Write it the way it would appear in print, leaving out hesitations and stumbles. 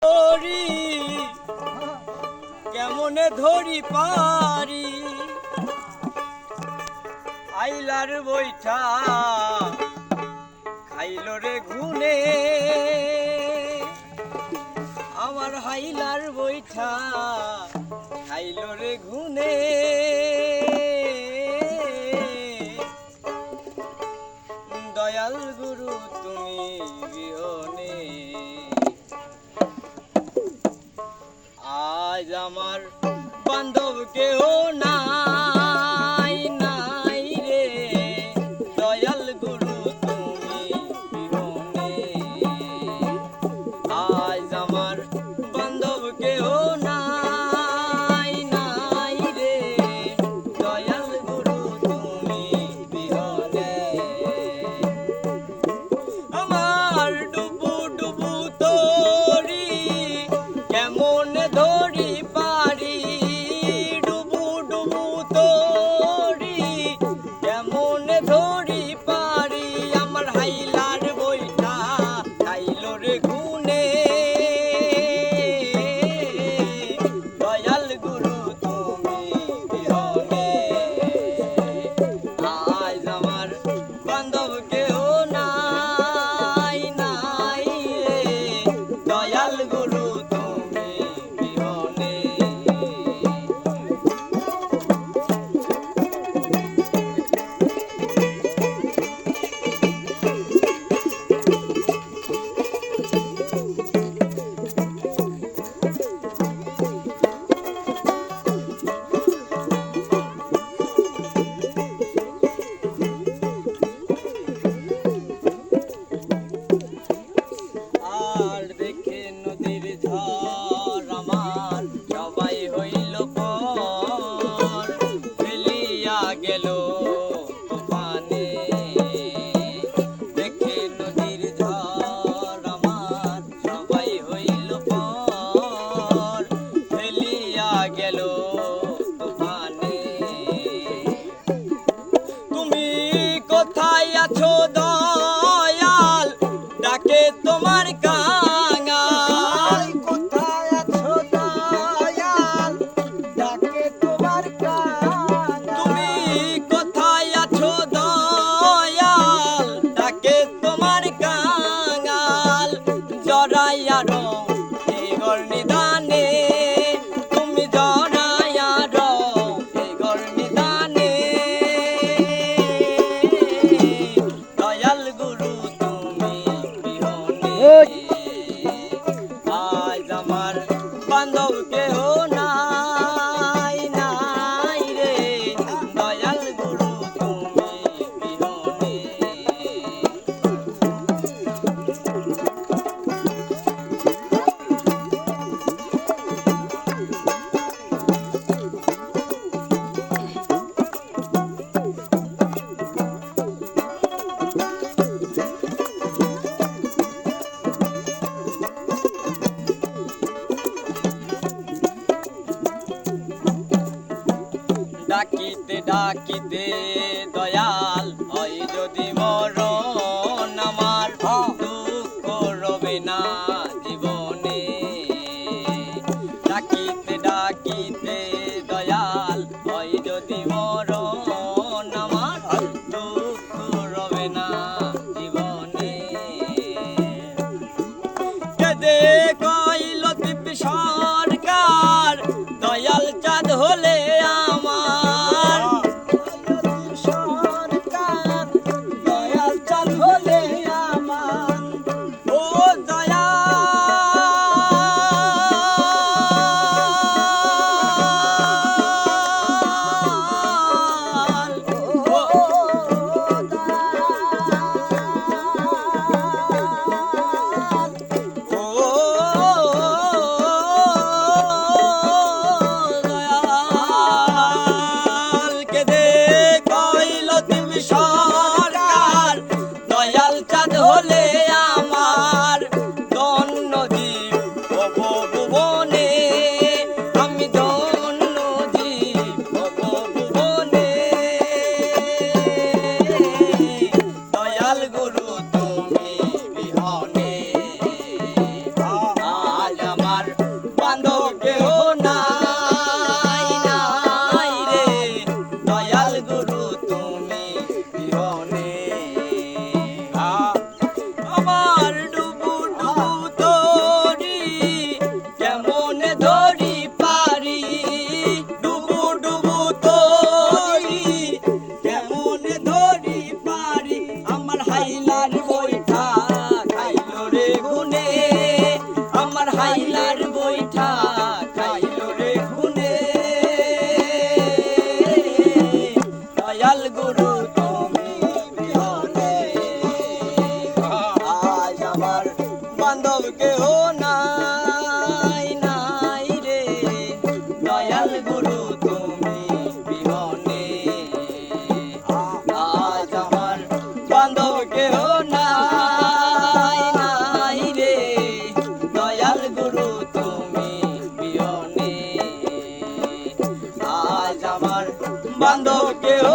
ধরি কেমনে ধরি পারি আইলার বৈঠা খাইল রে ঘুনে আমার হাইলার বৈঠা খাইল রে ঘুনে দয়াল গুরু তুমি বিহনে আজ আমার বান্ধব কেহ নাই নাই রে দয়াল গুরু তুমি বিহনে আজ আমার বান্ধব কেহ নাই নাই রে দয়াল গুরু তুমি বিহনে আমার ডুবু ডুবু তোরি কেমন ধরি পারি ডুবু ডুবু তোরি কেমন ধরি পারি আমার হাইলার বইটা খাইল রে ঘুনে দয়াল গুরু তুমি বিহনে আজ আমার বান্ধব কেহ নাই নাই রে দয়াল গুরু তুমি বিহনে আর দেখে নদীর ঝড় আমার সবাই হইল পর ফেলিয়া গেল তুফানে দেখে নদীর ঝড় আমার সবাই হইল পর ফেলিয়া গেল তুফানে তুমি কোথায় আছো দয়াল ডাকে তোমার কাঙাল কোথায় আছো দয়াল ডাকে তোমার কাঙাল তুমি কোথায় আছো দয়াল ডাকে তোমার কাঙাল জড়াইয়া রও এই ঘর নিদানে তুমি জড়াইয়া রও এই ঘর নিদানে দয়াল গুরু তুমি বিহনে আজ আমার বান্ধব কেহ নাই নাই রে দয়াল গুরু তুমি বিহনে ডাকিতে ডাকিতে দয়াল হয় যদি মরণ আমার দুঃখ রবে না জীবনে ডাকিতে ডাকিতে দয়াল হয় যদি মরণ আমার দুঃখ রবে না জীবনে কেদে কইল দিব্য সরকার দয়াল চাঁদ হলে আমার সরকার দয়াল চাঁদ হলে আমার ও দয়াল বান্ধব কেহ